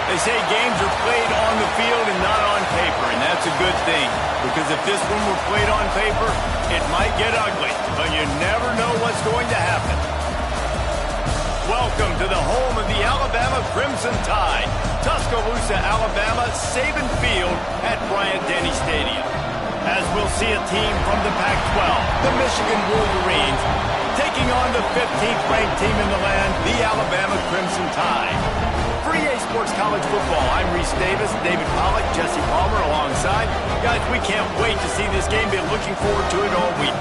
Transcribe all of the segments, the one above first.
They say games are played on the field and not on paper, and that's a good thing. Because if this one were played on paper, it might get ugly, but you never know what's going to happen. Welcome to the home of the Alabama Crimson Tide, Tuscaloosa, Alabama, Saban Field at Bryant-Denny Stadium. As we'll see a team from the Pac-12, the Michigan Wolverines, taking on the 15th ranked team in the land, the Alabama Crimson Tide. For EA Sports College Football, I'm Reese Davis, David Pollack, Jesse Palmer alongside. Guys, we can't wait to see this game. Been looking forward to it all week.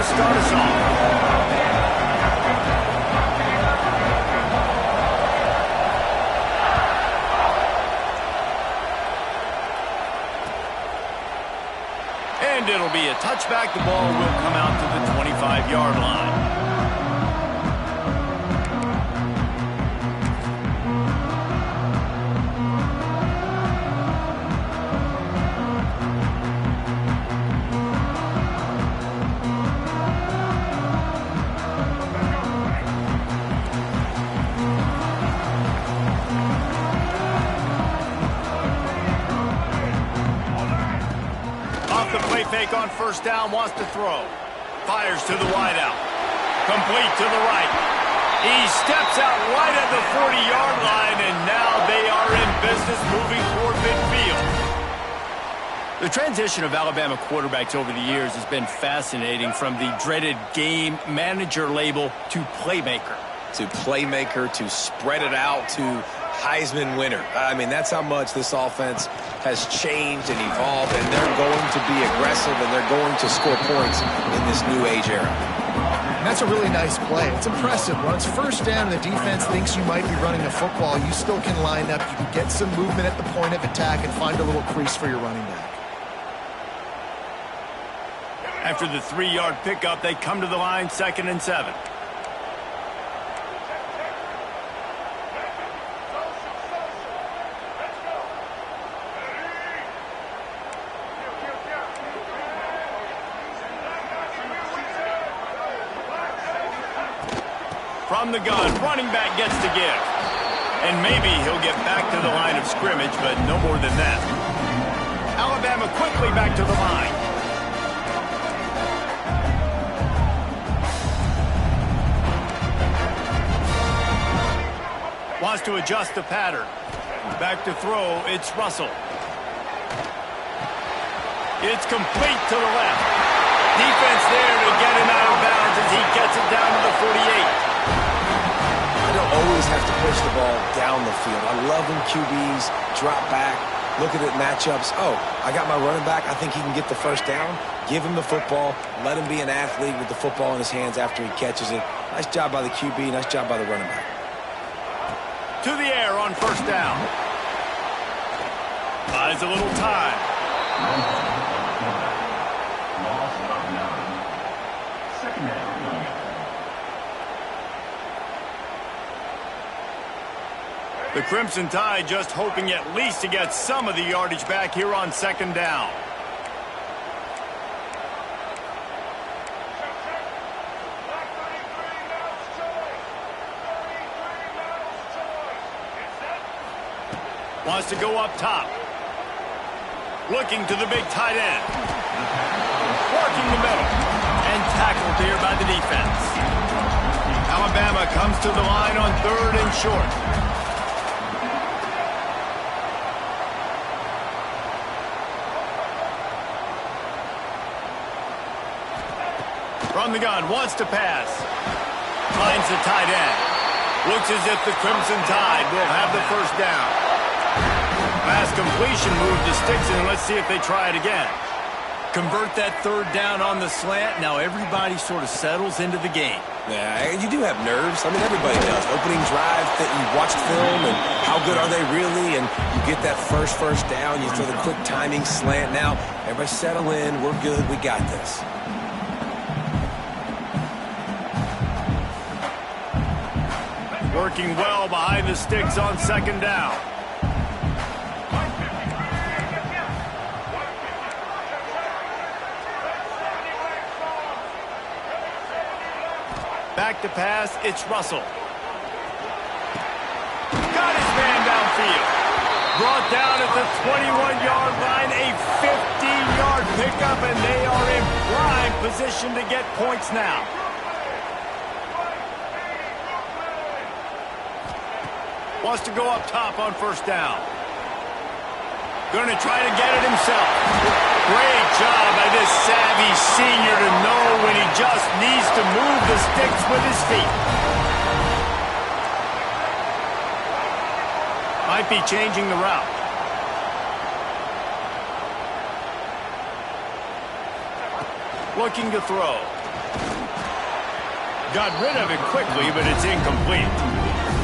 Start us off. And it'll be a touchback. The ball will come out to the 25-yard line. Fake on first down, wants to throw. Fires to the wideout. Complete to the right. He steps out right at the 40-yard line, and now they are in business moving toward midfield. The transition of Alabama quarterbacks over the years has been fascinating, from the dreaded game manager label to playmaker. To spread it out to Heisman winner. I mean, that's how much this offense has changed and evolved, and they're going to be aggressive, and they're going to score points in this new age era. And that's a really nice play. It's impressive. When it's first down and the defense thinks you might be running a football, you still can line up. You can get some movement at the point of attack and find a little crease for your running back. After the 3-yard pickup, they come to the line, 2nd and 7. From the gun, running back gets to give. And maybe he'll get back to the line of scrimmage, but no more than that. Alabama quickly back to the line. Wants to adjust the pattern. Back to throw, it's Russell. It's complete to the left. Defense there to get him out of bounds as he gets it down to the 48. I don't always have to push the ball down the field. I love when QBs drop back, look at it matchups. Oh, I got my running back. I think he can get the first down. Give him the football. Let him be an athlete with the football in his hands after he catches it. Nice job by the QB. Nice job by the running back. To the air on first down. Buys a little time. Second down. The Crimson Tide just hoping at least to get some of the yardage back here on second down. Wants to go up top. Looking to the big tight end. Working the middle. And tackled here by the defense. Alabama comes to the line on 3rd and short. From the gun, wants to pass. Finds the tight end. Looks as if the Crimson Tide will have the first down. Pass completion move to Stinson. Let's see if they try it again. Convert that 3rd down on the slant. Now everybody sort of settles into the game. Yeah, you do have nerves. I mean, everybody does. Opening drive, that you watched film, and how good are they really? And you get that first down. You throw the quick timing slant. Now, everybody settle in. We're good. We got this. Working well behind the sticks on second down. Back to pass, it's Russell. Got his man downfield. Brought down at the 21-yard line, a 15-yard pickup, and they are in prime position to get points now. Wants to go up top on first down. Going to try to get it himself. Great job by this savvy senior to know when he just needs to move the sticks with his feet. Might be changing the route. Looking to throw. Got rid of it quickly, but it's incomplete.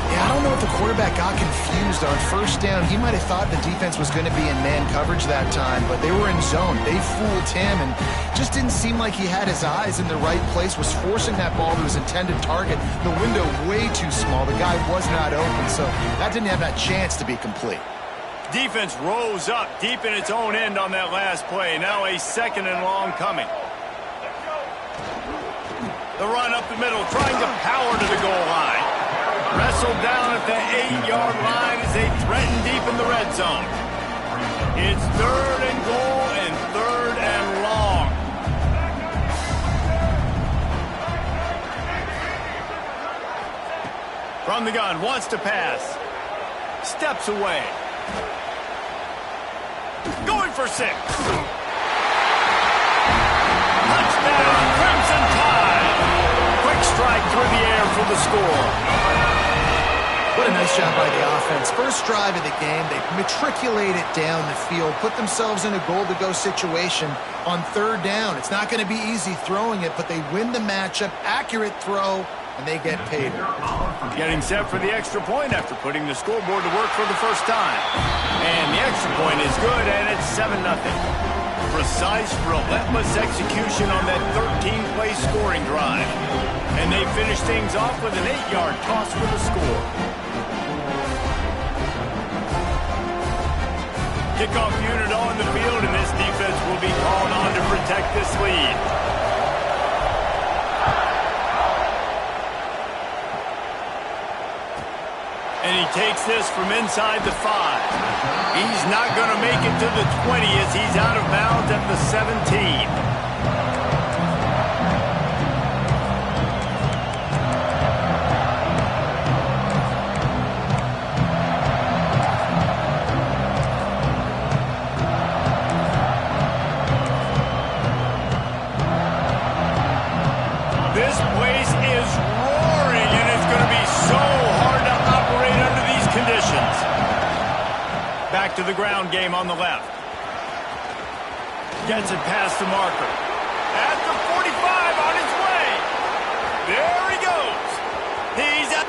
Yeah, I don't know if the quarterback got confused on first down. He might have thought the defense was going to be in man coverage that time, but they were in zone. They fooled him and just didn't seem like he had his eyes in the right place, was forcing that ball to his intended target. The window way too small. The guy was not open, so that didn't have that chance to be complete. Defense rose up deep in its own end on that last play. Now a 2nd and long coming. The run up the middle, trying to power to the goal line. Wrestled down at the 8-yard line as they threaten deep in the red zone. It's 3rd and goal and 3rd and long. From the gun, wants to pass. Steps away. Going for 6. Touchdown, Crimson Tide. Quick strike through the air for the score. What a nice job by the offense. First drive of the game, they matriculate it down the field, put themselves in a goal-to-go situation on 3rd down. It's not going to be easy throwing it, but they win the matchup, accurate throw, and they get paid. Getting set for the extra point after putting the scoreboard to work for the first time. And the extra point is good, and it's 7-0. Precise, relentless execution on that 13-play scoring drive. And they finish things off with an 8-yard toss for the score. Kickoff unit on the field, and this defense will be called on to protect this lead. And he takes this from inside the 5. He's not going to make it to the 20 as he's out of bounds at the 17. This place is roaring, and it's going to be so hard back to the ground game on the left. Gets it past the marker. At the 45 on his way. There he goes. He's a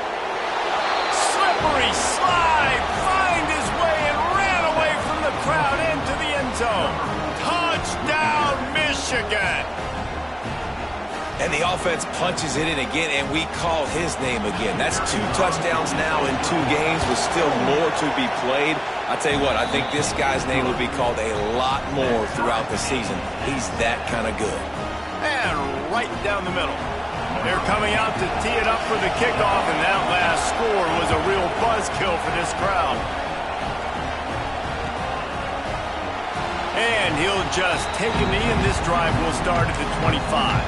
slippery slide. Find his way and ran away from the crowd into the end zone. Touchdown, Michigan. And the offense punches it in again, and we call his name again. That's 2 touchdowns now in 2 games with still more to be played. I tell you what, I think this guy's name will be called a lot more throughout the season. He's that kind of good. And right down the middle. They're coming out to tee it up for the kickoff, and that last score was a real buzzkill for this crowd. And he'll just take a knee, and this drive will start at the 25.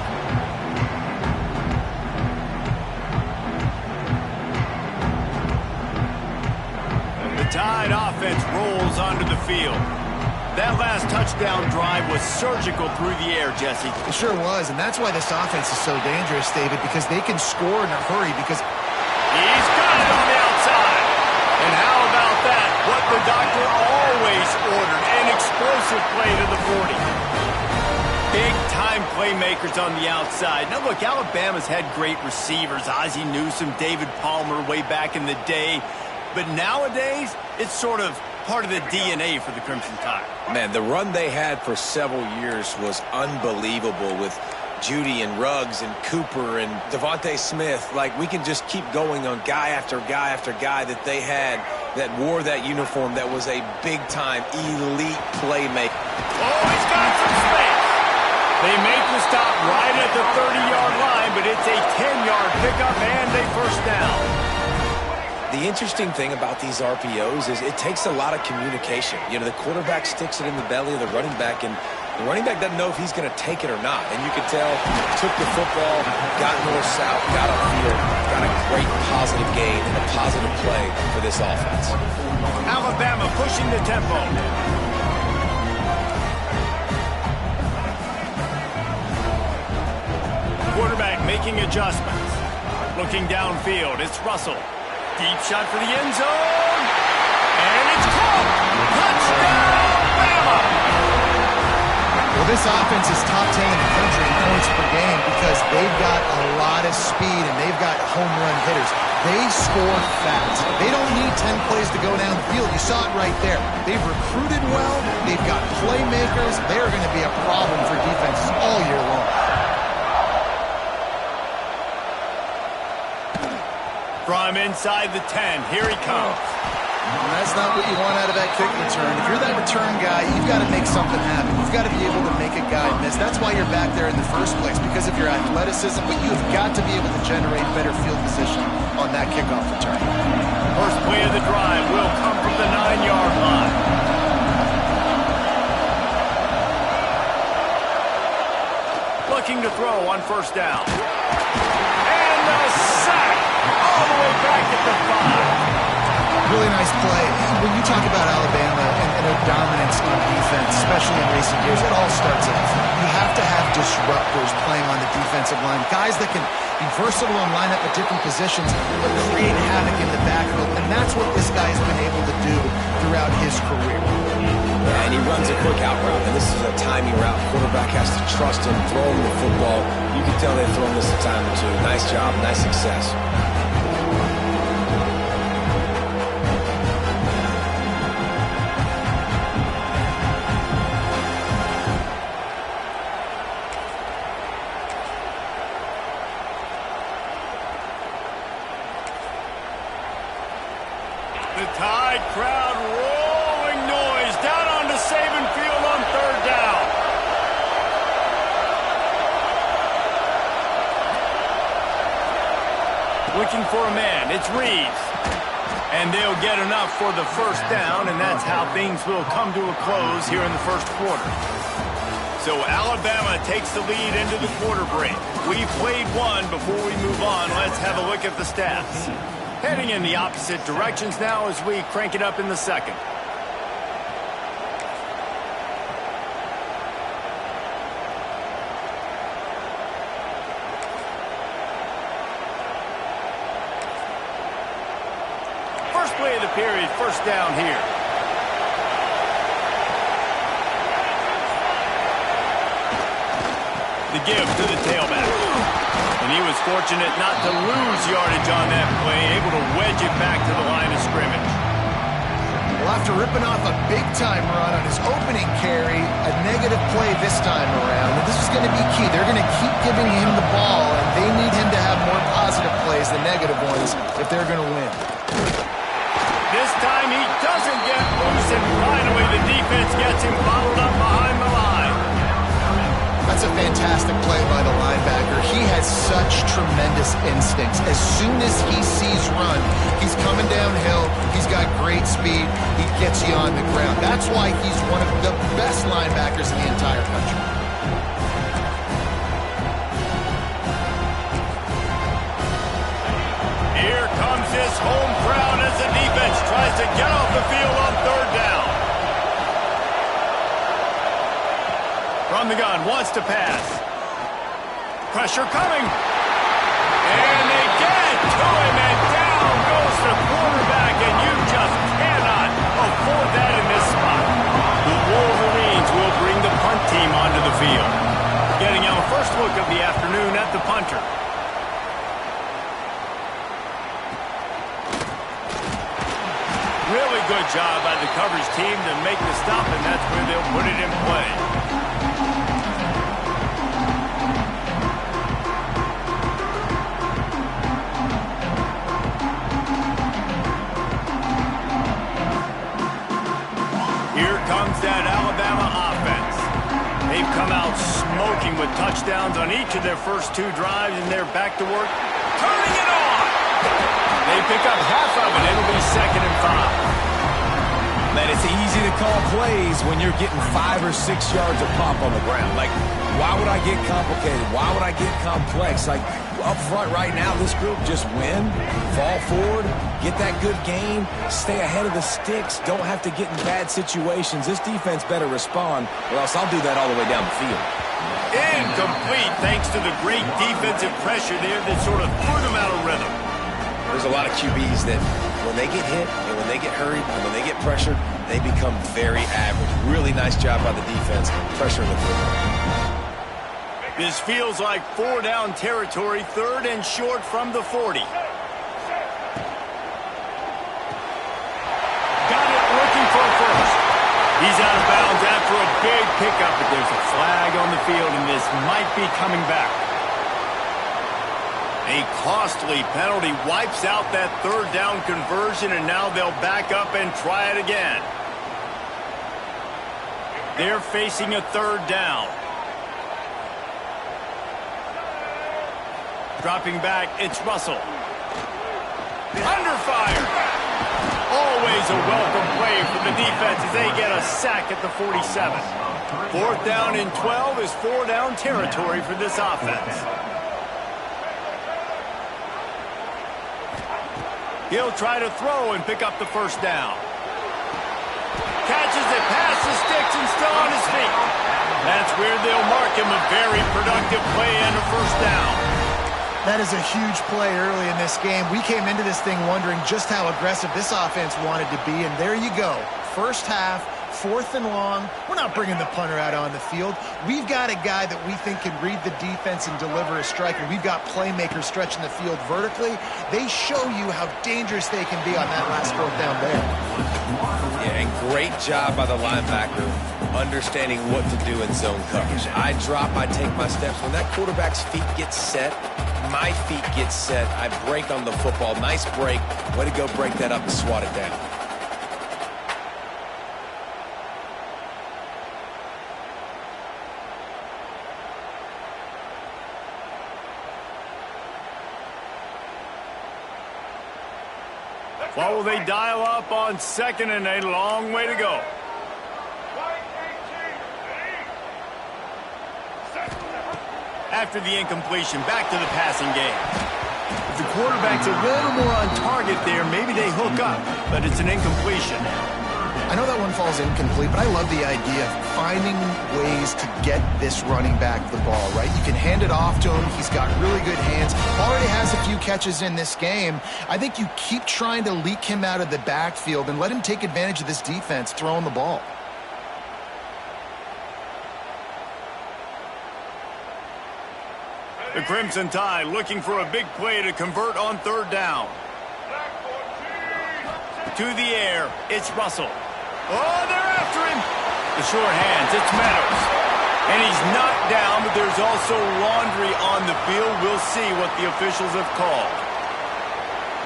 Tide offense rolls onto the field. That last touchdown drive was surgical through the air, Jesse. It sure was, and that's why this offense is so dangerous, David, because they can score in a hurry because... He's got it on the outside. And how about that? What the doctor always ordered, an explosive play to the 40. Big-time playmakers on the outside. Now, look, Alabama's had great receivers. Ozzie Newsome, David Palmer way back in the day. But nowadays, it's sort of part of the DNA for the Crimson Tide. Man, the run they had for several years was unbelievable with Judy and Ruggs and Cooper and Devontae Smith. Like, we can just keep going on guy after guy after guy that they had that wore that uniform that was a big-time elite playmaker. Oh, he's got some space. They make the stop right at the 30-yard line, but it's a 10-yard pickup and a first down. The interesting thing about these RPOs is it takes a lot of communication. You know, the quarterback sticks it in the belly of the running back, and the running back doesn't know if he's going to take it or not. And you can tell, took the football, got north-south, got upfield, got a great positive gain and a positive play for this offense. Alabama pushing the tempo. Quarterback making adjustments. Looking downfield, it's Russell. Deep shot for the end zone. And it's caught. Touchdown, Bama. Well, this offense is top 10 in the country in points per game because they've got a lot of speed and they've got home run hitters. They score fast. They don't need 10 plays to go down the field. You saw it right there. They've recruited well. They've got playmakers. They're going to be a problem for defenses all year long. From inside the 10, here he comes. And that's not what you want out of that kick return. If you're that return guy, you've got to make something happen. You've got to be able to make a guy miss. That's why you're back there in the first place, because of your athleticism, but you've got to be able to generate better field position on that kickoff return. First play of the drive will come from the 9-yard line. Looking to throw on first down. And the sack all the way back at the 5. Really nice play. When you talk about Alabama and their dominance on defense, especially in recent years, it all starts at the front. You have to have disruptors playing on the defensive line, guys that can be versatile and line up at different positions, but create havoc in the backfield, and that's what this guy's been able to do throughout his career. Yeah, and he runs a quick out route, and this is a timing route. Quarterback has to trust him, throw him the football. You can tell they've thrown this a time or two. Nice job, nice success. The Tide crowd rolling noise down onto Saban Field on third down. Looking for a man, it's Reeves. And they'll get enough for the first down, and that's how things will come to a close here in the first quarter. So Alabama takes the lead into the quarter break. We've played one. Before we move on, let's have a look at the stats. Heading in the opposite directions now as we crank it up in the second. First play of the period, first down here. The give to the tailback. And he was fortunate not to lose yardage on that play, able to wedge it back to the line of scrimmage. Well, after ripping off a big-time run on his opening carry, a negative play this time around. And this is going to be key. They're going to keep giving him the ball, and they need him to have more positive plays than negative ones if they're going to win. This time he doesn't get loose, and finally the defense gets him bottled up behind the line. That's a fantastic play by the linebacker. He has such tremendous instincts. As soon as he sees run, he's coming downhill. He's got great speed. He gets you on the ground. That's why he's one of the best linebackers in the entire country. Here comes his home crowd as the defense tries to get off the field on third down. From the gun, wants to pass. Pressure coming. And they get it to him, and down goes the quarterback, and you just cannot afford that in this spot. The Wolverines will bring the punt team onto the field. Getting our first look of the afternoon at the punter. Really good job by the coverage team to make the stop, and that's where they'll put it in play. Here comes that Alabama offense. They've come out smoking with touchdowns on each of their first two drives, and they're back to work, turning it on. They pick up half of it. It'll be 2nd and 5. Man, it's easy to call plays when you're getting 5 or 6 yards of pop on the ground. Like, why would I get complicated? Why would I get complex? Like, up front right now, this group just win, fall forward, get that good game, stay ahead of the sticks, don't have to get in bad situations. This defense better respond, or else I'll do that all the way down the field. Incomplete, thanks to the great defensive pressure there that sort of threw them out of rhythm. There's a lot of QBs that when they get hit and when they get hurried and when they get pressured, they become very average. Really nice job by the defense pressuring the football. This feels like 4-down territory, 3rd and short from the 40. Got it, looking for a first. He's out of bounds after a big pickup, but there's a flag on the field, and this might be coming back. A costly penalty wipes out that 3rd down conversion, and now they'll back up and try it again. They're facing a 3rd down. Dropping back, it's Russell. Under fire. Always a welcome play for the defense as they get a sack at the 47. 4th down and 12 is 4-down territory for this offense. He'll try to throw and pick up the 1st down. Catches it past the sticks and still on his feet. That's where they'll mark him a very productive play and a 1st down. That is a huge play early in this game. We came into this thing wondering just how aggressive this offense wanted to be, and there you go. First half, 4th and long. We're not bringing the punter out on the field. We've got a guy that we think can read the defense and deliver a strike, and we've got playmakers stretching the field vertically. They show you how dangerous they can be on that last 4th down there. Yeah, and great job by the linebacker understanding what to do in zone coverage. I drop, I take my steps. When that quarterback's feet get set, my feet get set, I break on the football. Nice break. Way to go break that up and swat it down. Well, they dial up on 2nd and a long way to go. After the incompletion, back to the passing game. If the quarterback's a little more on target there, maybe they hook up, but it's an incompletion. I know that one falls incomplete, but I love the idea of finding ways to get this running back the ball, right? You can hand it off to him. He's got really good hands. Already has a few catches in this game. I think you keep trying to leak him out of the backfield and let him take advantage of this defense throwing the ball. The Crimson Tide looking for a big play to convert on third down. To the air, it's Russell. Oh, they're after him. The short hands, it's Meadows. And he's knocked down, but there's also laundry on the field. We'll see what the officials have called.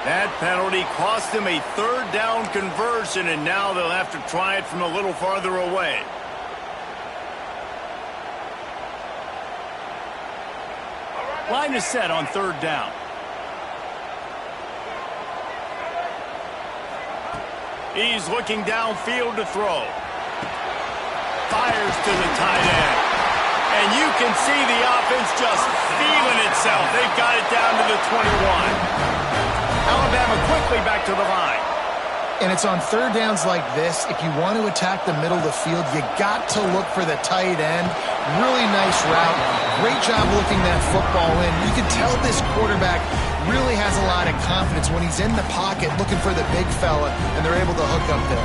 That penalty cost him a third down conversion, and now they'll have to try it from a little farther away. Line is set on third down. He's looking downfield to throw. Fires to the tight end. And you can see the offense just feeling itself. They've got it down to the 21. Alabama quickly back to the line. And it's on third downs like this, if you want to attack the middle of the field, you got to look for the tight end. Really nice route. Great job looking that football in. You can tell this quarterback really has a lot of confidence when he's in the pocket looking for the big fella, and they're able to hook up there.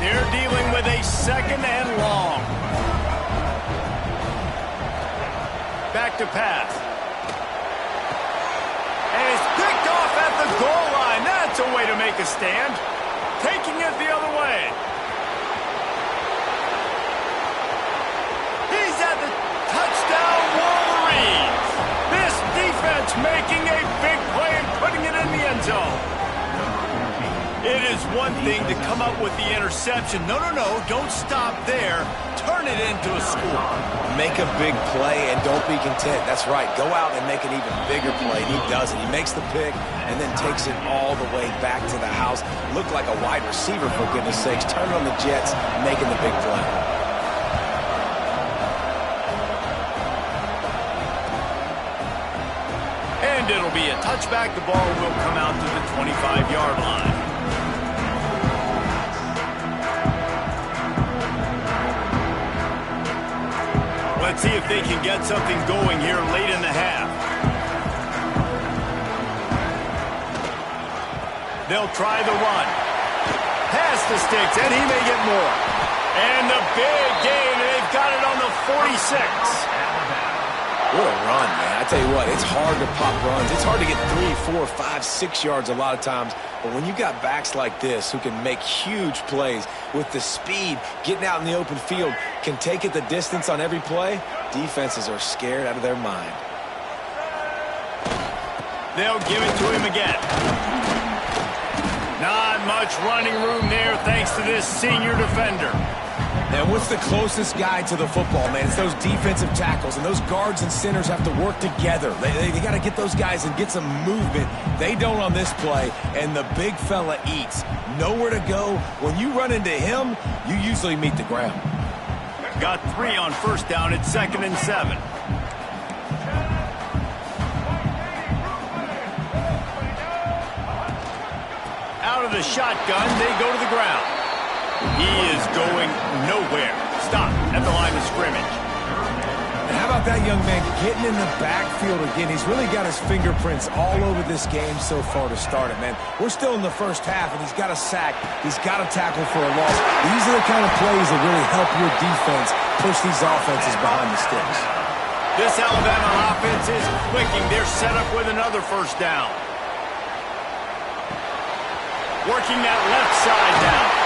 They're dealing with a second and long. Back to pass. And it's picked off at the goal line. That's a way to make a stand. Taking it the other way. He's at the touchdown Wolverines. This defense making a big play and putting it in the end zone. It is one thing to come up with the interception. No, don't stop there. Turn it into a score. Make a big play and don't be content. That's right. Go out and make an even bigger play. And he does it. He makes the pick and then takes it all the way back to the house. Looked like a wide receiver, for goodness sakes. Turn on the Jets, making the big play. And it'll be a touchback. The ball will come out to the 25-yard line. Let's see if they can get something going here late in the half. They'll try the run. Pass the sticks, and he may get more. And the big gain, and they've got it on the 46. What a run, man. I tell you what, it's hard to pop runs. It's hard to get 3, 4, 5, 6 yards a lot of times. But when you got backs like this who can make huge plays with the speed, getting out in the open field, can take it the distance on every play, defenses are scared out of their mind. They'll give it to him again. Not much running room there thanks to this senior defender. And what's the closest guy to the football, man? It's those defensive tackles, and those guards and centers have to work together. They got to get those guys and get some movement. They don't on this play, and the big fella eats. Nowhere to go. When you run into him, you usually meet the ground. Got 3 on first down. It's 2nd and 7. Out of the shotgun, they go to the ground. He is going nowhere. Stop at the line of scrimmage. And how about that young man getting in the backfield again? He's really got his fingerprints all over this game so far to start it, man. We're still in the first half, and he's got a sack. He's got a tackle for a loss. These are the kind of plays that really help your defense push these offenses behind the sticks. This Alabama offense is clicking. They're set up with another first down. Working that left side down.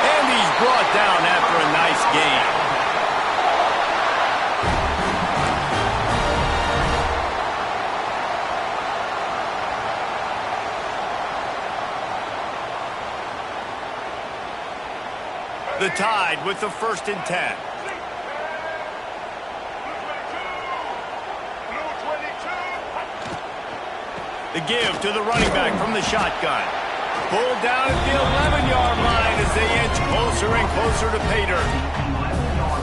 And he's brought down after a nice gain. The Tide with the 1st and 10. The give to the running back from the shotgun. Pulled down at the 11-yard line as they inch closer and closer to pay dirt.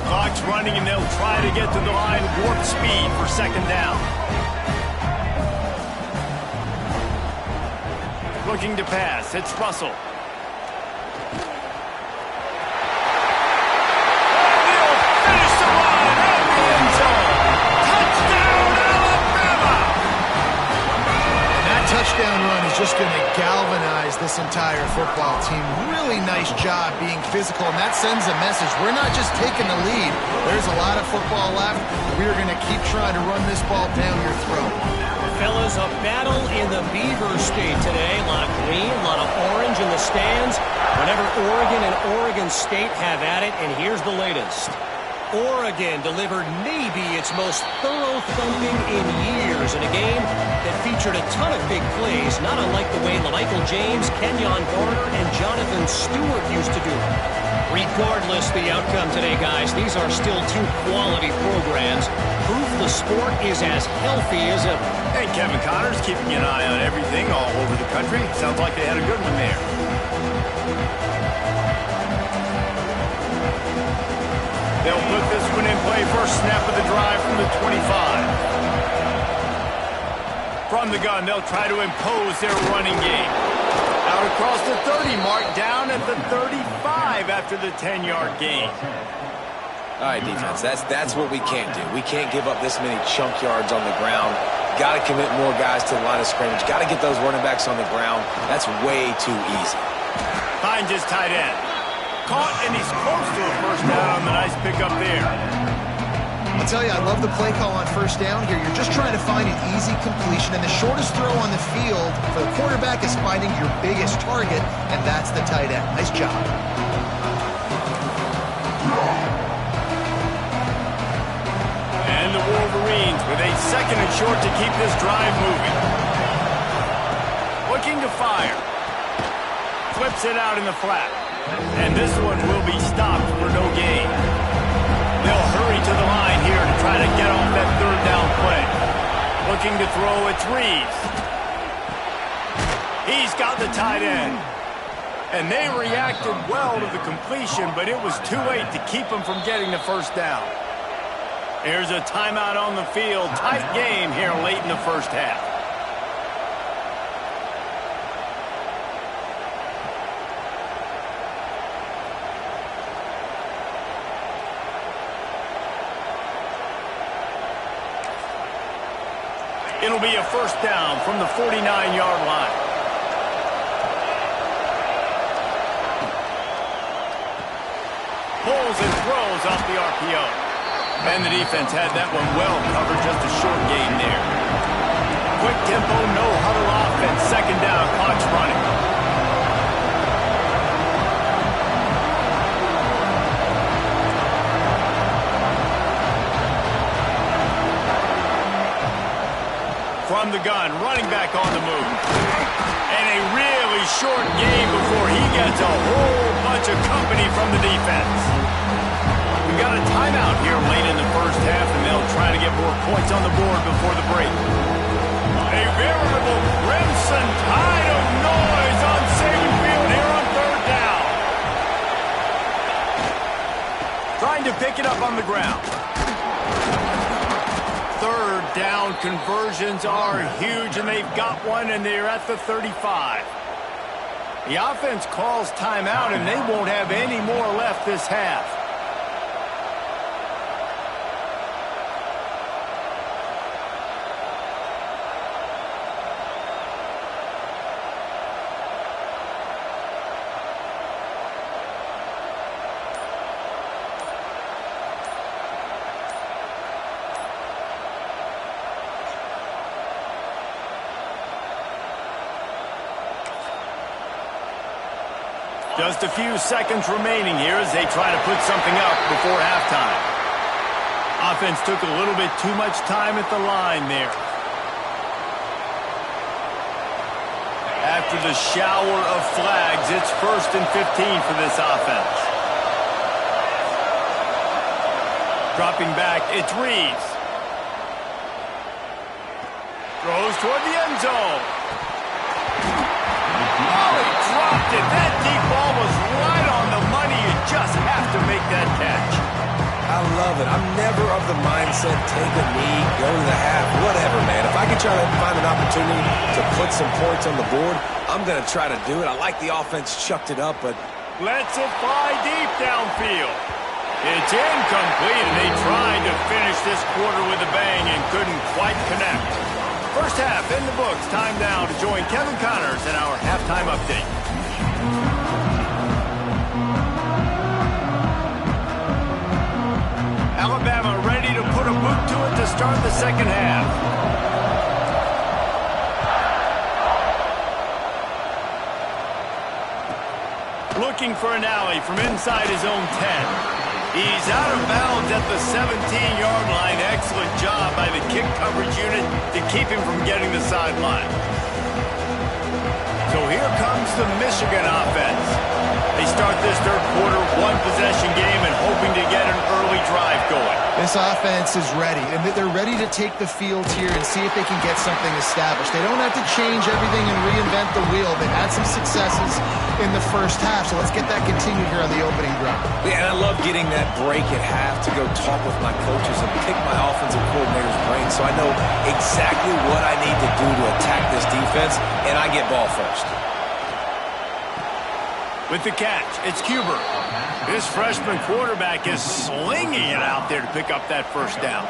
Clock's running, and they'll try to get to the line warp speed for 2nd down. Looking to pass. It's Russell. Touchdown run is just going to galvanize this this entire football team. Really nice job being physical, and that sends a message. We're not just taking the lead. There's a lot of football left. We're going to keep trying to run this ball down your throat. Fellas, a battle in the Beaver State today. A lot of green, a lot of orange in the stands. Whenever Oregon and Oregon State have at it, and here's the latest. Oregon delivered maybe its most thorough thumping in years in a game that featured a ton of big plays, not unlike the way Michael James, Kenyon Garner, and Jonathan Stewart used to do it. Regardless the outcome today, guys, these are still two quality programs. Proof the sport is as healthy as ever. And Kevin Connors keeping an eye on everything all over the country. Sounds like they had a good one there. They'll put this one in play. First snap of the drive from the 25. From the gun, they'll try to impose their running game. Out across the 30 mark, down at the 35 after the 10-yard gain. All right, defense, that's what we can't do. We can't give up this many chunk yards on the ground. Got to commit more guys to the line of scrimmage. Got to get those running backs on the ground. That's way too easy. Finds his tight end. Caught, and he's close to a first down on the nice pickup there. I'll tell you, I love the play call on first down here. You're just trying to find an easy completion, and the shortest throw on the field for the quarterback is finding your biggest target, and that's the tight end. Nice job. And the Wolverines with a second and short to keep this drive moving. Looking to fire. Flips it out in the flat. And this one will be stopped for no gain. They'll hurry to the line here to try to get off that third down play. Looking to throw, it's Reeves. He's got the tight end. And they reacted well to the completion, but it was too late to keep them from getting the first down. Here's a timeout on the field. Tight game here late in the first half. It'll be a first down from the 49-yard line. Pulls and throws off the RPO. And the defense had that one well covered, just a short gain there. Quick tempo, no huddle offense. Second down, clock's running. From the gun, running back on the move. And a really short game before he gets a whole bunch of company from the defense. We got a timeout here late in the first half, and they'll try to get more points on the board before the break. A veritable crimson tide of noise on Saban Field here on third down. Trying to pick it up on the ground. Third down conversions are huge, and they've got one, and they're at the 35. The offense calls timeout, and they won't have any more left this half. Just a few seconds remaining here as they try to put something up before halftime. Offense took a little bit too much time at the line there. After the shower of flags, it's 1st and 15 for this offense. Dropping back, it's Reeves. Throws toward the end zone. Oh, he dropped it. That deep ball was right on the money. You just have to make that catch. I love it. I'm never of the mindset, take a knee, go to the half, whatever, man. If I can try to find an opportunity to put some points on the board, I'm going to try to do it. I like the offense chucked it up, but... Lets it fly deep downfield. It's incomplete, and they tried to finish this quarter with a bang and couldn't quite connect. First half in the books. Time now to join Kevin Connors in our halftime update. Alabama ready to put a boot to it to start the second half. Looking for an alley from inside his own 10. He's out of bounds at the 17-yard line. Excellent job by the kick coverage unit to keep him from getting the sideline. So here comes the Michigan offense. They start this third quarter, one-possession game, and hoping to get an early drive going. This offense is ready, and they're ready to take the field here and see if they can get something established. They don't have to change everything and reinvent the wheel. They've had some successes in the first half, so let's get that continued here on the opening drive. Yeah, and I love getting that break at half to go talk with my coaches and pick my offensive coordinator's brain so I know exactly what I need to do to attack this defense, and I get ball first. With the catch, it's Cuber. This freshman quarterback is slinging it out there to pick up that first down.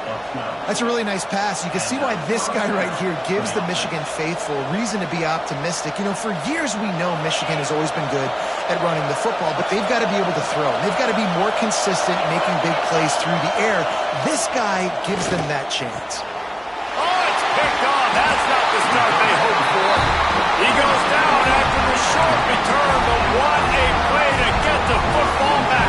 That's a really nice pass. You can see why this guy right here gives the Michigan faithful reason to be optimistic. You know, for years we know Michigan has always been good at running the football, but they've got to be able to throw. They've got to be more consistent making big plays through the air. This guy gives them that chance. Oh, it's picked off. That's not the start they hoped for. He goes down after the short return, but what a play to get the football back.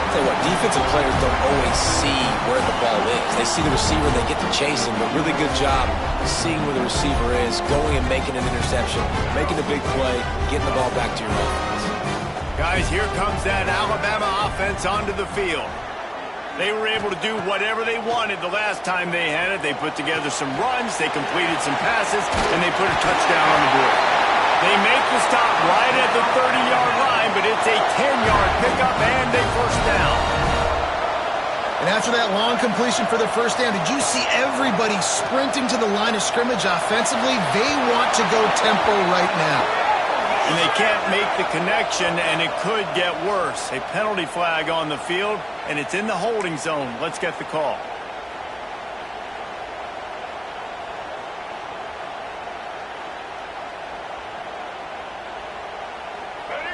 Tell you what, defensive players don't always see where the ball is. They see the receiver, they get to chase him, but really good job seeing where the receiver is, going and making an interception, making a big play, getting the ball back to your offense. Guys, here comes that Alabama offense onto the field. They were able to do whatever they wanted the last time they had it. They put together some runs, they completed some passes, and they put a touchdown on the board. They make the stop right at the 30-yard line, but it's a 10-yard pickup and a first down. And after that long completion for the first down, did you see everybody sprinting to the line of scrimmage offensively? They want to go tempo right now. And they can't make the connection, and it could get worse. A penalty flag on the field, and it's in the holding zone. Let's get the call.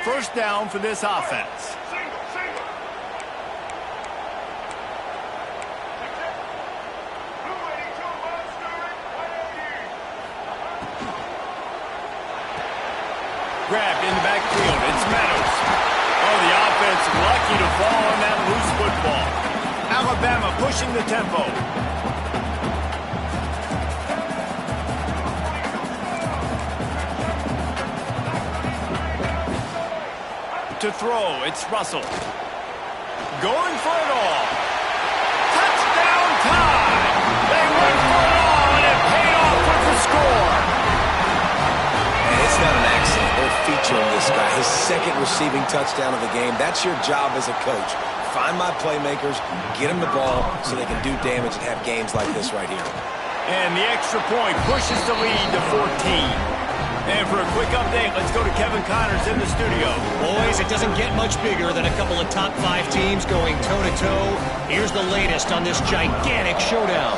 First down for this offense. Grabbed in the backfield. It's Meadows. Oh, the offense lucky to fall on that loose football. Alabama pushing the tempo. To throw, it's Russell. Going for it all. Touchdown time! They went for it all, and it paid off with the score. It's not an accident. They're featuring this guy. His second receiving touchdown of the game. That's your job as a coach. Find my playmakers, get them the ball so they can do damage and have games like this right here. And the extra point pushes the lead to 14. And for a quick update, let's go to Kevin Connors in the studio. Boys, it doesn't get much bigger than a couple of top 5 teams going toe-to-toe. Here's the latest on this gigantic showdown.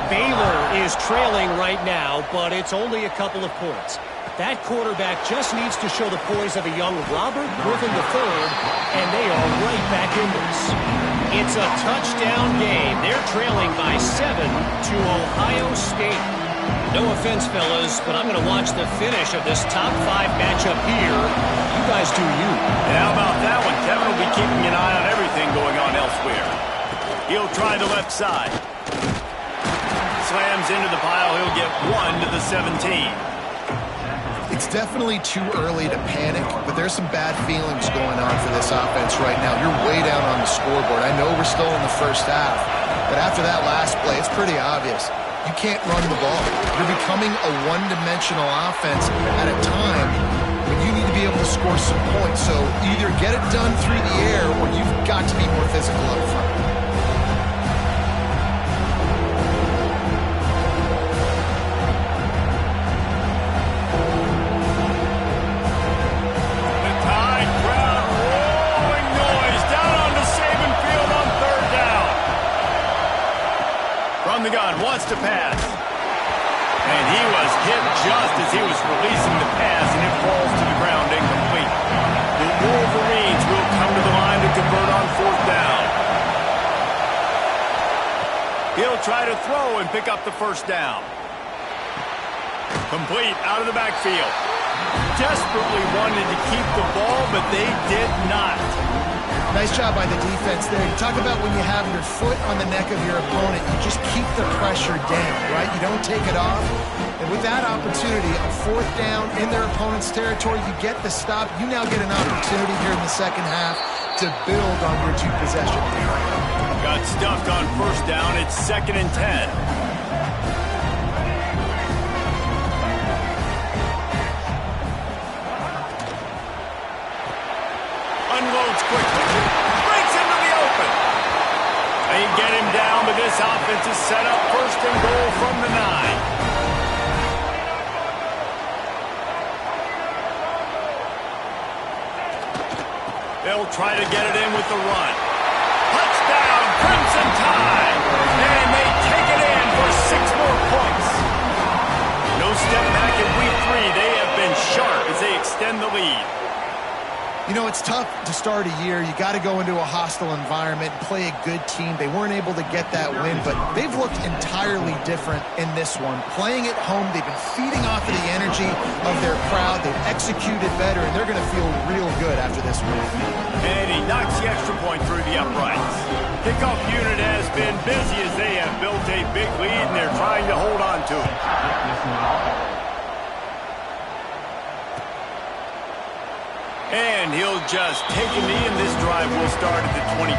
Baylor is trailing right now, but it's only a couple of points. That quarterback just needs to show the poise of a young Robert Griffin III, and they are right back in this. It's a touchdown game. They're trailing by 7 to Ohio State. No offense, fellas, but I'm going to watch the finish of this top 5 matchup here. You guys do you. And how about that one? Kevin will be keeping an eye on everything going on elsewhere. He'll try the left side. Slams into the pile. He'll get 1 to the 17. It's definitely too early to panic, but there's some bad feelings going on for this offense right now. You're way down on the scoreboard. I know we're still in the first half, but after that last play, it's pretty obvious. You can't run the ball. You're becoming a one-dimensional offense at a time when you need to be able to score some points. So either get it done through the air or you've got to be more physical up front. The Tide crowd rolling noise down onto Saban Field on third down. From the gun, wants to pass. just as he was releasing the pass, and it falls to the ground incomplete. The Wolverines will come to the line to convert on 4th down. He'll try to throw and pick up the 1st down. Complete out of the backfield. Desperately wanted to keep the ball, but they did not. Nice job by the defense there. You talk about when you have your foot on the neck of your opponent, you just keep the pressure down, right? You don't take it off. And with that opportunity, on 4th down in their opponent's territory, you get the stop. You now get an opportunity here in the second half to build on your 2-possession lead. Got stuffed on 1st down. It's 2nd and 10. Unloads quickly. Breaks into the open. They get him down, but this offense is set up 1st and goal from the 9. They'll try to get it in with the run. Touchdown, Crimson Tide. And they take it in for 6 more points. No step back in week 3. They have been sharp as they extend the lead. You know, it's tough to start a year. You got to go into a hostile environment and play a good team. They weren't able to get that win, but they've looked entirely different in this one. Playing at home, they've been feeding off of the energy of their crowd. They've executed better, and they're going to feel real good after this win. And he knocks the extra point through the uprights. Kickoff unit has been busy as they have built a big lead, and they're trying to hold on to it. And he'll just take a knee, and this drive will start at the 25.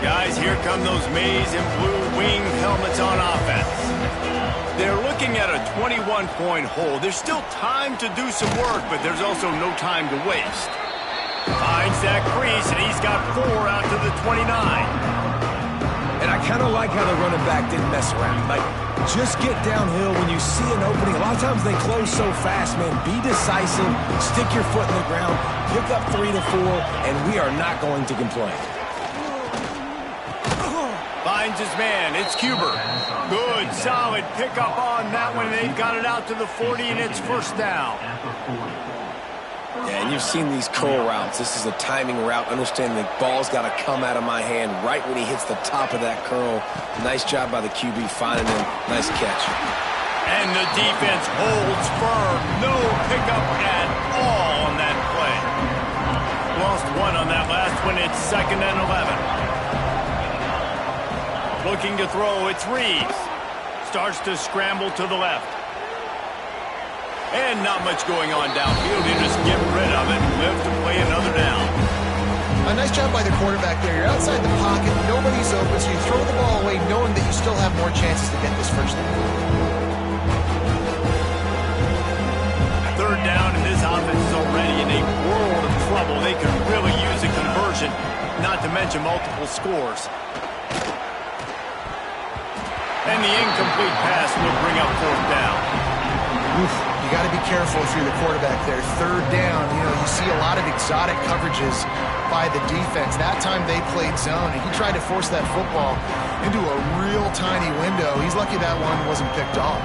Guys, here come those maize and blue wing helmets on offense. They're looking at a 21-point hole. There's still time to do some work, but there's also no time to waste. Finds that crease, and he's got 4 out to the 29. And I kind of like how the running back didn't mess around. Like, just get downhill when you see an opening. A lot of times they close so fast, man. Be decisive, stick your foot in the ground, pick up 3 to 4, and we are not going to complain. Finds his man. It's Cuber. Good, solid pickup on that one. They've got it out to the 40, and it's 1st down. Yeah, and you've seen these curl routes. This is a timing route. Understand the ball's got to come out of my hand right when he hits the top of that curl. Nice job by the QB finding him. Nice catch. And the defense holds firm. No pickup at all on that play. Lost 1 on that last one. It's 2nd and 11. Looking to throw. It's Reeves. Starts to scramble to the left. And not much going on downfield. You just get rid of it and live to play another down. A nice job by the quarterback there. You're outside the pocket. Nobody's open, so you throw the ball away knowing that you still have more chances to get this 1st down. 3rd down, and this offense is already in a world of trouble. They could really use a conversion, not to mention multiple scores. And the incomplete pass will bring up 4th down. Oof. You got to be careful if you're the quarterback there. 3rd down, you know, you see a lot of exotic coverages by the defense. That time they played zone, and he tried to force that football into a real tiny window. He's lucky that one wasn't picked off.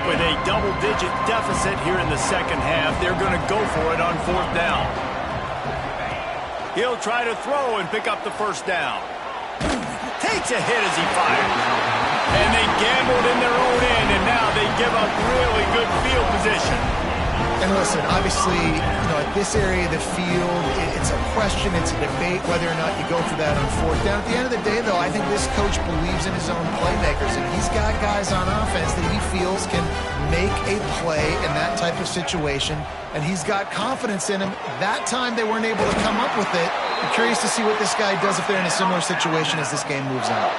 With a double-digit deficit here in the second half, they're going to go for it on 4th down. He'll try to throw and pick up the 1st down. Takes a hit as he fires. And they gambled in their own end, and now they give up really good field position. And listen, obviously, you know, at this area of the field, it's a question, it's a debate whether or not you go for that on 4th down. At the end of the day, though, I think this coach believes in his own playmakers, and he's got guys on offense that he feels can make a play in that type of situation, and he's got confidence in him. That time they weren't able to come up with it. I'm curious to see what this guy does if they're in a similar situation as this game moves on.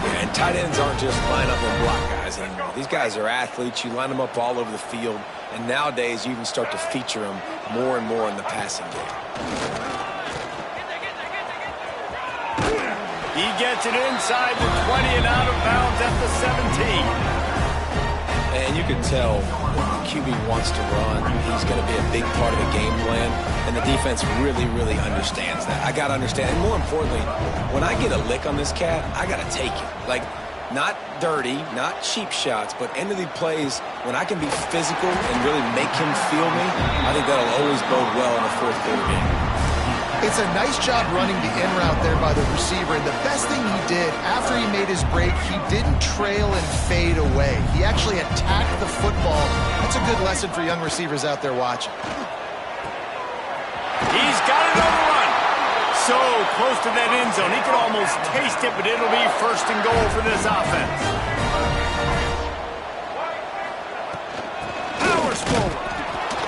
Yeah, and tight ends aren't just line up and block guys anymore. These guys are athletes. You line them up all over the field. And nowadays, you can start to feature them more and more in the passing game. He gets it inside the 20 and out of bounds at the 17. And you can tell the QB wants to run. He's going to be a big part of the game plan. And the defense really, really understands that. I got to understand. And more importantly, when I get a lick on this cat, I got to take it. Like, not dirty, not cheap shots, but end of the plays, when I can be physical and really make him feel me, I think that'll always bode well in the fourth quarter game. It's a nice job running the in route there by the receiver, and the best thing he did after he made his break, he didn't trail and fade away. He actually attacked the football. That's a good lesson for young receivers out there watching. He's got it on the run. So close to that end zone. He could almost taste it, but it'll be first and goal for this offense. Powers forward.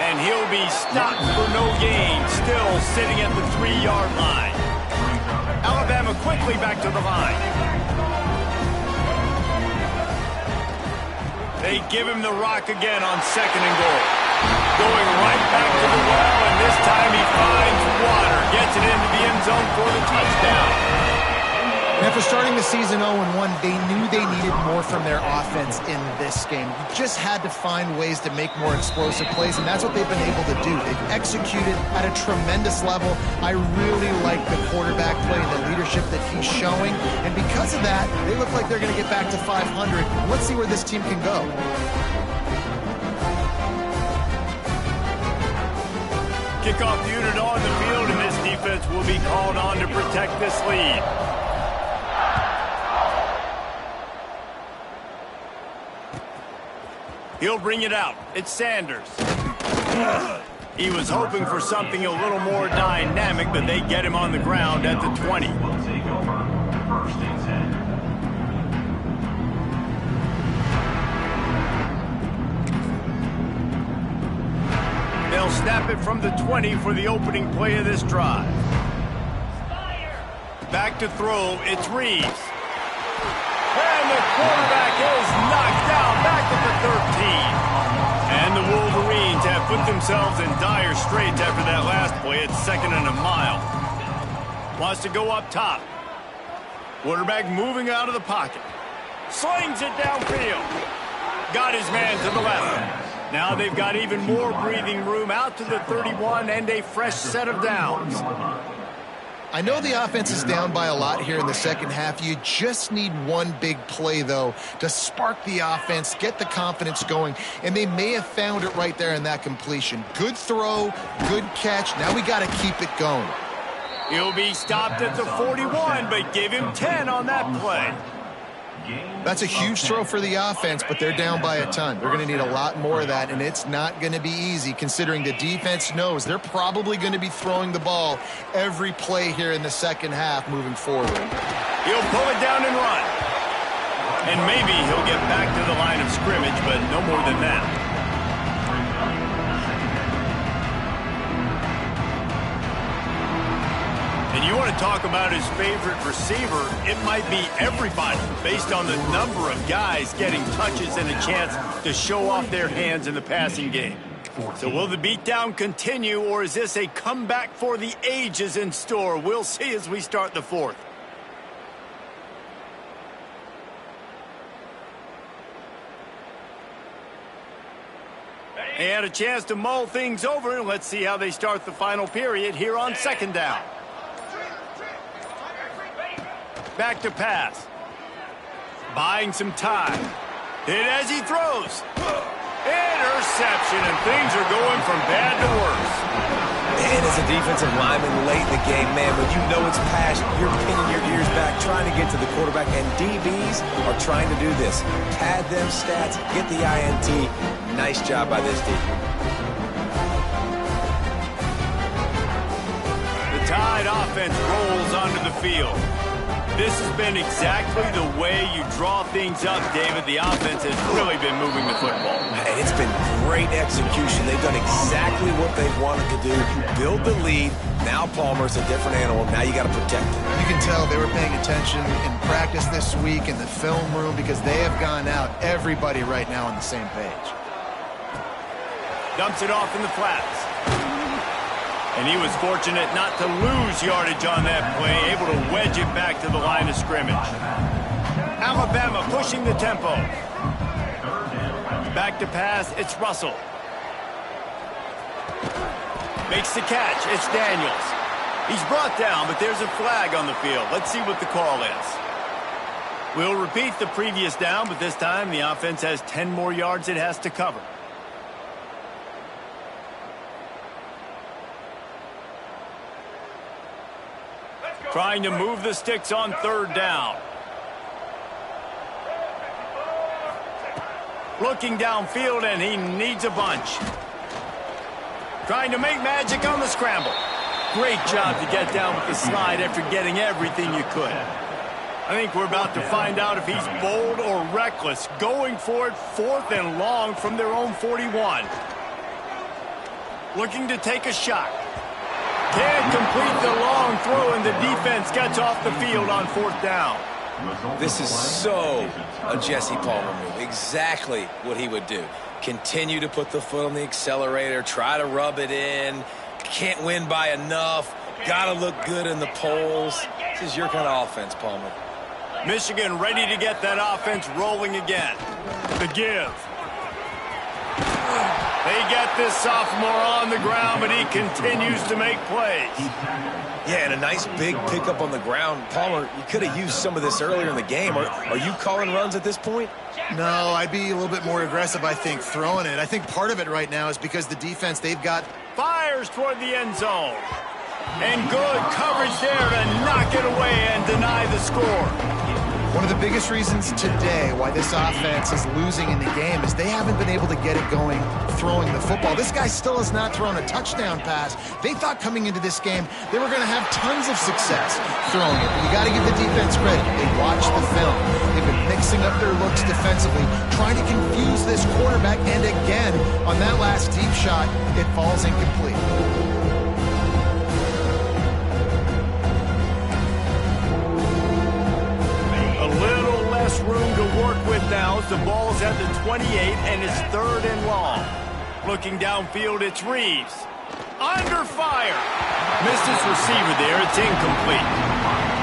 And he'll be stopped for no gain, still sitting at the 3-yard line. Alabama quickly back to the line. They give him the rock again on second and goal. Going right back to the well, and this time he finds water. Gets it into the end zone for the touchdown. And after starting the season 0-1, they knew they needed more from their offense in this game. You just had to find ways to make more explosive plays, and that's what they've been able to do. They've executed at a tremendous level. I really like the quarterback play and the leadership that he's showing, and because of that, they look like they're going to get back to 500. Let's see where this team can go. Kickoff unit on the field, and this defense will be called on to protect this lead. He'll bring it out. It's Sanders. He was hoping for something a little more dynamic, but they get him on the ground at the 20. They'll snap it from the 20 for the opening play of this drive. Back to throw, it's Reeves. And the quarterback is knocked down back at the 13. And the Wolverines have put themselves in dire straits after that last play. It's 2nd and a mile. Wants to go up top. Quarterback moving out of the pocket. Slings it downfield. Got his man to the left. Now they've got even more breathing room out to the 31 and a fresh set of downs. I know the offense is down by a lot here in the second half. You just need one big play, though, to spark the offense, get the confidence going, and they may have found it right there in that completion. Good throw, good catch. Now we got to keep it going. He'll be stopped at the 41, but give him 10 on that play. That's a huge throw for the offense, but they're down by a ton. They're going to need a lot more of that, and it's not going to be easy considering the defense knows they're probably going to be throwing the ball every play here in the second half moving forward. He'll pull it down and run. And maybe he'll get back to the line of scrimmage, but no more than that. And you want to talk about his favorite receiver, it might be everybody based on the number of guys getting touches and a chance to show off their hands in the passing game. So will the beatdown continue, or is this a comeback for the ages in store? We'll see as we start the fourth. They had a chance to mull things over, and let's see how they start the final period here on second down. Back to pass. Buying some time. Hit as he throws. Interception, and things are going from bad to worse. And as a defensive lineman late in the game, man, when you know it's past, you're pinning your ears back, trying to get to the quarterback, and DBs are trying to do this. Pad them stats, get the INT. Nice job by this D. The Tide offense rolls onto the field. This has been exactly the way you draw things up, David. The offense has really been moving the football. And it's been great execution. They've done exactly what they wanted to do. Build the lead. Now Palmer's a different animal. Now you got to protect it. You can tell they were paying attention in practice this week in the film room because they have gone out, everybody right now on the same page. Dumps it off in the flats. And he was fortunate not to lose yardage on that play, able to wedge it back to the line of scrimmage. Alabama pushing the tempo. Back to pass, it's Russell. Makes the catch, it's Daniels. He's brought down, but there's a flag on the field. Let's see what the call is. We'll repeat the previous down, but this time the offense has 10 more yards it has to cover. Trying to move the sticks on third down. Looking downfield, and he needs a bunch. Trying to make magic on the scramble. Great job to get down with the slide after getting everything you could. I think we're about to find out if he's bold or reckless, going for it 4th and long from their own 41. Looking to take a shot. Can't complete the long throw, and the defense gets off the field on 4th down. This is so a Jesse Palmer move. Exactly what he would do. Continue to put the foot on the accelerator, try to rub it in. Can't win by enough. Got to look good in the polls. This is your kind of offense, Palmer. Michigan ready to get that offense rolling again. The give. They get this sophomore on the ground, but he continues to make plays. Yeah, and a nice big pickup on the ground. Palmer, you could have used some of this earlier in the game. Are you calling runs at this point? No, I'd be a little bit more aggressive, I think, throwing it. I think part of it right now is because the defense, they've got... Fires toward the end zone. And good coverage there to knock it away and deny the score. One of the biggest reasons today why this offense is losing in the game is they haven't been able to get it going throwing the football. This guy still has not thrown a touchdown pass. They thought coming into this game they were going to have tons of success throwing it. But you got to give the defense credit. They watched the film. They've been mixing up their looks defensively, trying to confuse this quarterback. And again, on that last deep shot, it falls incomplete. Room to work with now as the ball's at the 28 and it's 3rd and long. Looking downfield, it's Reeves. Under fire. Missed his receiver there. It's incomplete.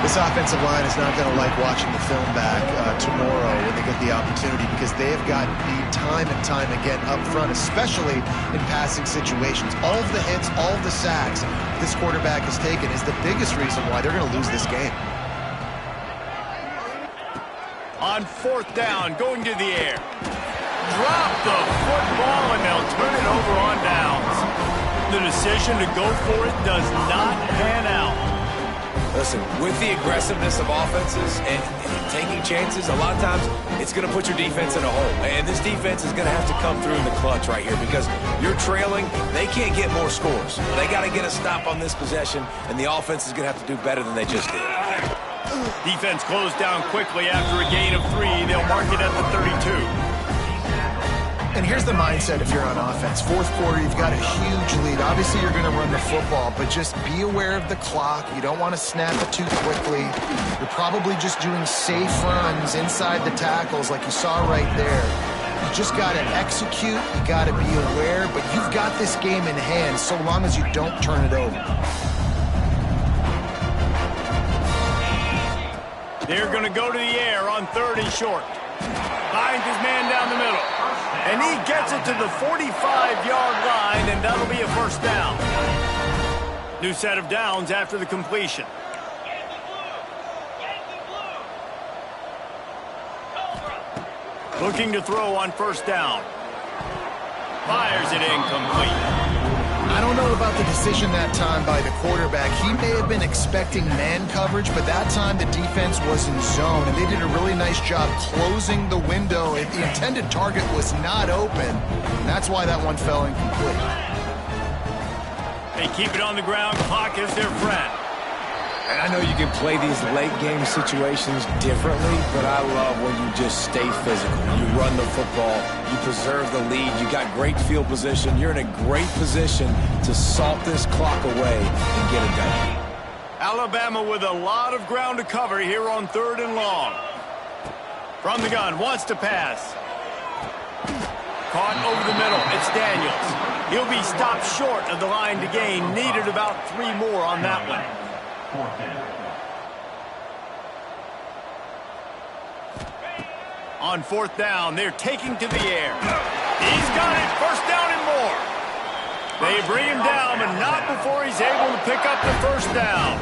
This offensive line is not going to like watching the film back tomorrow when they get the opportunity, because they have gotten beat time and time again up front, especially in passing situations. All of the hits, all of the sacks this quarterback has taken is the biggest reason why they're going to lose this game. On 4th down, going to the air. Drop the football, and they'll turn it over on downs. The decision to go for it does not pan out. Listen, with the aggressiveness of offenses and taking chances, a lot of times it's going to put your defense in a hole. And this defense is going to have to come through in the clutch right here, because you're trailing. They can't get more scores. They got to get a stop on this possession, and the offense is going to have to do better than they just did. Defense closed down quickly after a gain of 3. They'll mark it at the 32. And here's the mindset if you're on offense. 4th quarter, you've got a huge lead. Obviously, you're going to run the football, but just be aware of the clock. You don't want to snap it too quickly. You're probably just doing safe runs inside the tackles like you saw right there. You just got to execute. You got to be aware, but you've got this game in hand so long as you don't turn it over. They're going to go to the air on 3rd and short. Finds his man down the middle. And he gets it to the 45-yard line, and that'll be a 1st down. New set of downs after the completion. Looking to throw on 1st down. Fires it incomplete. I don't know about the decision that time by the quarterback. He may have been expecting man coverage, but that time the defense was in zone, and they did a really nice job closing the window. The intended target was not open, and that's why that one fell incomplete. They keep it on the ground. Clock is their friend. And I know you can play these late-game situations differently, but I love when you just stay physical. You run the football, you preserve the lead, you got great field position, you're in a great position to salt this clock away and get it done. Alabama with a lot of ground to cover here on 3rd and long. From the gun, wants to pass. Caught over the middle, it's Daniels. He'll be stopped short of the line to gain. Needed about 3 more on that one. On 4th down, they're taking to the air. He's got it. First down and more. They bring him down, but not before he's able to pick up the first down.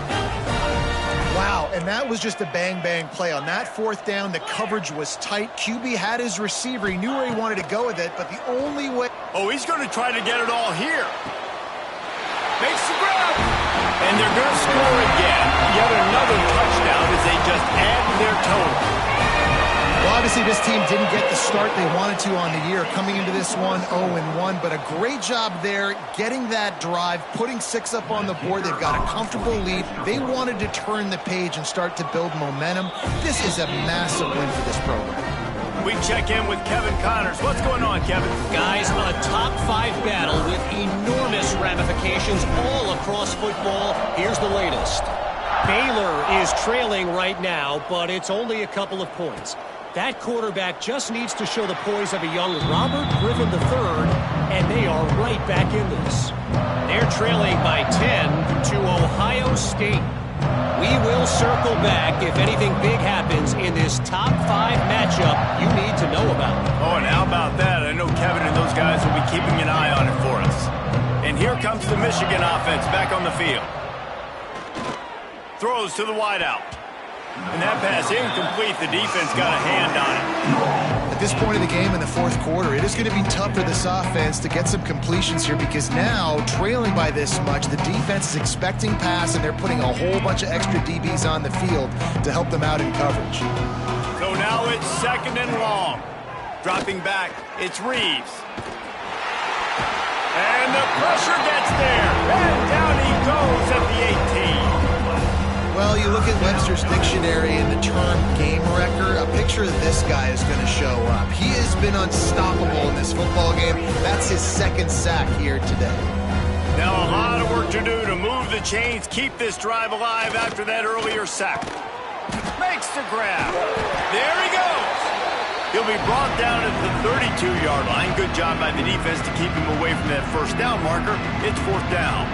Wow, and that was just a bang-bang play. On that fourth down, the coverage was tight. QB had his receiver. He knew where he wanted to go with it, but the only way... Oh, he's going to try to get it all here. Makes the grab. And they're going to score again. Yet another touchdown as they just add to their total. Well, obviously this team didn't get the start they wanted to on the year, coming into this one 0-1, but a great job there getting that drive, putting 6 up on the board. They've got a comfortable lead. They wanted to turn the page and start to build momentum. This is a massive win for this program. We check in with Kevin Connors. What's going on, Kevin? Guys, a top 5 battle with enormous ramifications all across football. Here's the latest. Baylor is trailing right now, but it's only a couple of points. That quarterback just needs to show the poise of a young Robert Griffin III, and they are right back in this. They're trailing by 10 to Ohio State. We will circle back if anything big happens in this top 5 matchup you need to know about. Oh, and how about that? I know Kevin and those guys will be keeping an eye on it for us. And here comes the Michigan offense back on the field. Throws to the wideout. And that pass incomplete. The defense got a hand on it. At this point of the game in the fourth quarter, it is going to be tough for this offense to get some completions here because now, trailing by this much, the defense is expecting pass, and they're putting a whole bunch of extra DBs on the field to help them out in coverage. So now it's 2nd and long. Dropping back, it's Reeves. And the pressure gets there. And down he goes at the 18. Well, you look at Webster's dictionary and the term game wrecker, a picture of this guy is going to show up. He has been unstoppable in this football game. That's his 2nd sack here today. Now a lot of work to do to move the chains, keep this drive alive after that earlier sack. Makes the grab. There he goes. He'll be brought down at the 32-yard line. Good job by the defense to keep him away from that first down marker. It's 4th down.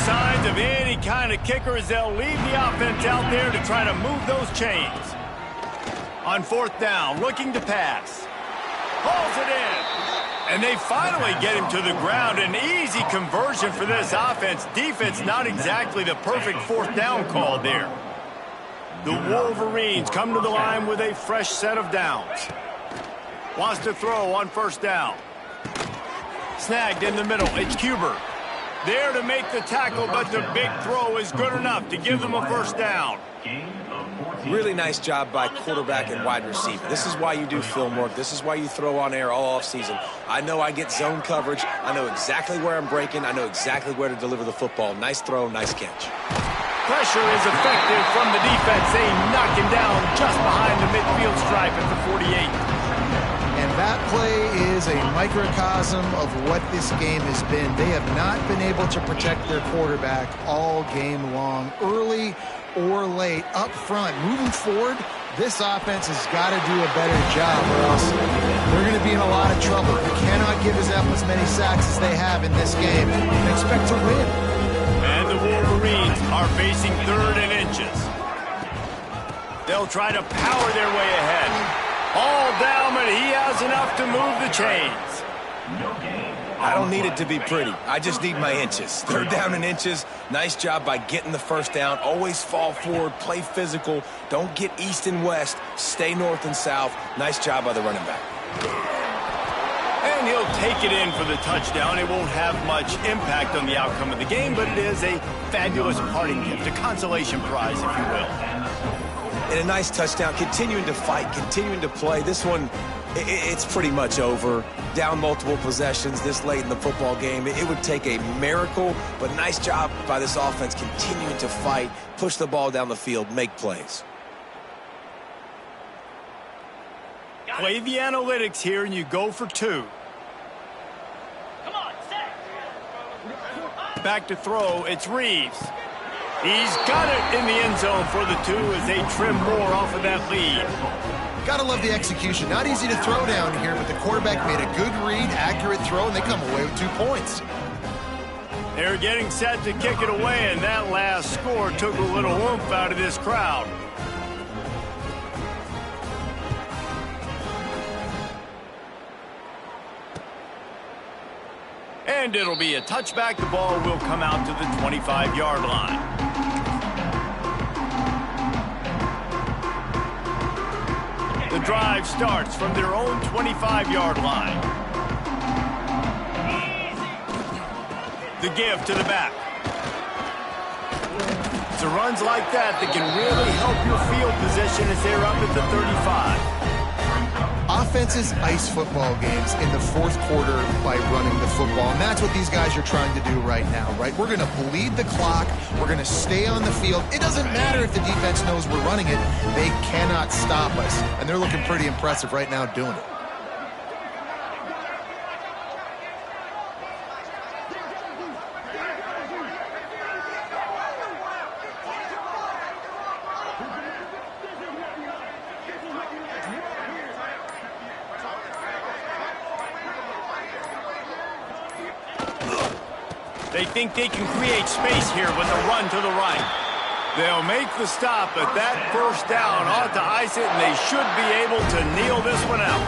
Signs of any kind of kicker as they'll leave the offense out there to try to move those chains. On 4th down, looking to pass. Hauls it in. And they finally get him to the ground. An easy conversion for this offense. Defense not exactly the perfect 4th down call there. The Wolverines come to the line with a fresh set of downs. Wants to throw on 1st down. Snagged in the middle. It's Huber. There to make the tackle, but the big throw is good enough to give them a 1st down. Really nice job by quarterback and wide receiver. This is why you do film work. This is why you throw on air all offseason. I know I get zone coverage. I know exactly where I'm breaking. I know exactly where to deliver the football. Nice throw, nice catch. Pressure is effective from the defense. They knock him down just behind the midfield stripe at the 48. And that play is a microcosm of what this game has been. They have not been able to protect their quarterback all game long, early or late, up front. Moving forward, this offense has got to do a better job, or else they're going to be in a lot of trouble. You cannot give up as many sacks as they have in this game and expect to win. And the Wolverines are facing 3rd and inches. They'll try to power their way ahead. All down, but he has enough to move the chains. I don't need it to be pretty. I just need my inches. 3rd down and inches. Nice job by getting the 1st down. Always fall forward, play physical. Don't get east and west. Stay north and south. Nice job by the running back. And he'll take it in for the touchdown. It won't have much impact on the outcome of the game, but it is a fabulous parting gift, a consolation prize, if you will. And a nice touchdown, continuing to fight, continuing to play. This one, it's pretty much over. Down multiple possessions this late in the football game. It would take a miracle, but nice job by this offense continuing to fight, push the ball down the field, make plays. Play the analytics here, and you go for 2. Back to throw, it's Reeves. He's got it in the end zone for the 2 as they trim more off of that lead. Gotta love the execution. Not easy to throw down here, but the quarterback made a good read, accurate throw, and they come away with 2 points. They're getting set to kick it away, and that last score took a little oomph out of this crowd. And it'll be a touchback. The ball will come out to the 25-yard line. The drive starts from their own 25-yard line. The give to the back. It's the runs like that that can really help your field position as they're up at the 35. Offenses ice football games in the fourth quarter by running the football, and that's what these guys are trying to do right now, right? We're going to bleed the clock. We're going to stay on the field. It doesn't matter if the defense knows we're running it. They cannot stop us, and they're looking pretty impressive right now doing it. They think they can create space here with a run to the right. They'll make the stop, but that first down ought to ice it, and they should be able to kneel this one out.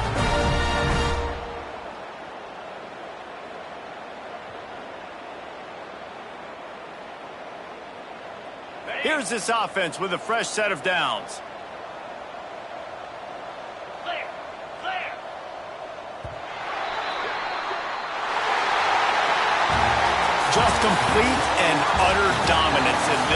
Here's this offense with a fresh set of downs. Just complete and utter dominance in this.